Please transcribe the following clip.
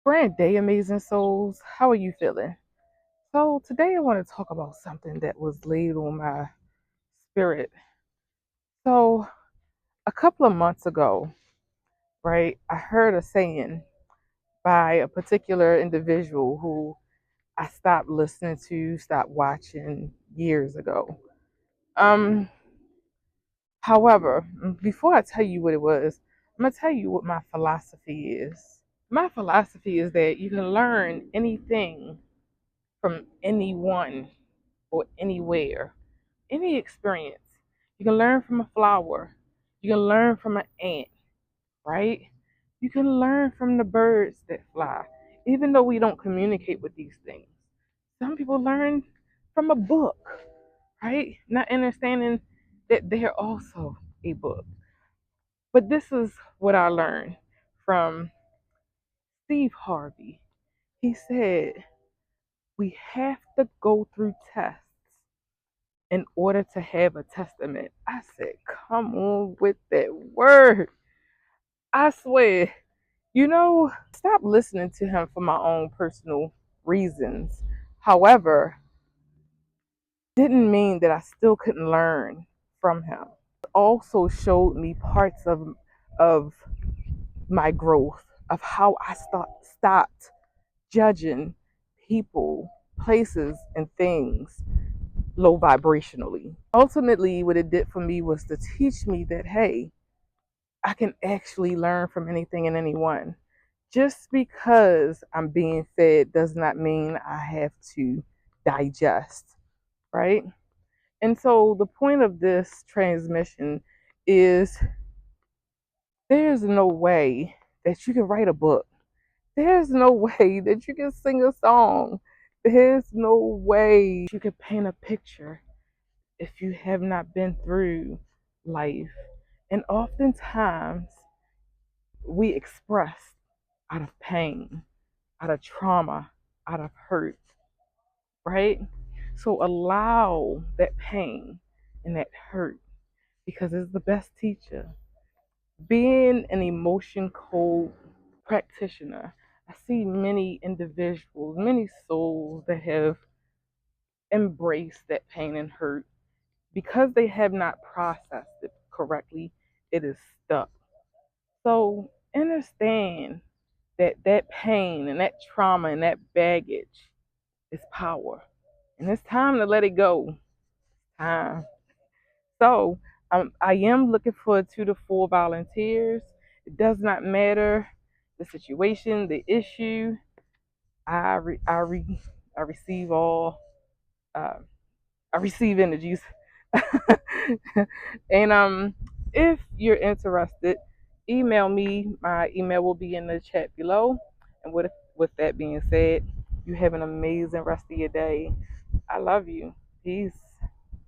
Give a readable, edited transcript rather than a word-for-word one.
Brand day, amazing souls. How are you feeling? So, today I want to talk about something that was laid on my spirit. So, a couple of months ago, right, I heard a saying by a particular individual who I stopped listening to, stopped watching years ago. Um, However, before I tell you what it was, I'm going to tell you what my philosophy is. My philosophy is that you can learn anything from anyone or anywhere, any experience. You can learn from a flower. You can learn from an ant, right? You can learn from the birds that fly, even though we don't communicate with these things. Some people learn from a book, right? Not understanding that they're also a book. But this is what I learned from Steve Harvey. He said, we have to go through tests in order to have a testament. I said, come on with that word. I swear, stop listening to him for my own personal reasons. However, didn't mean that I still couldn't learn from him. It also showed me parts of my growth, of how I stopped judging people, places, and things low vibrationally. Ultimately, what it did for me was to teach me that, hey, I can actually learn from anything and anyone. Just because I'm being fed does not mean I have to digest, right? And so the point of this transmission is there's no way that you can write a book. There's no way that you can sing a song. There's no way you can paint a picture if you have not been through life. And oftentimes we express out of pain, out of trauma, out of hurt, right? So allow that pain and that hurt because it's the best teacher. Being an emotion code practitioner, I see many individuals, many souls that have embraced that pain and hurt because they have not processed it correctly, it is stuck. So understand that that pain and that trauma and that baggage is power. And it's time to let it go. Time. So I am looking for 2 to 4 volunteers. It does not matter the situation, the issue. I re, I re, I receive all. Uh, I receive energies. And if you're interested, email me. My email will be in the chat below. And with that being said, you have an amazing rest of your day. I love you. Peace.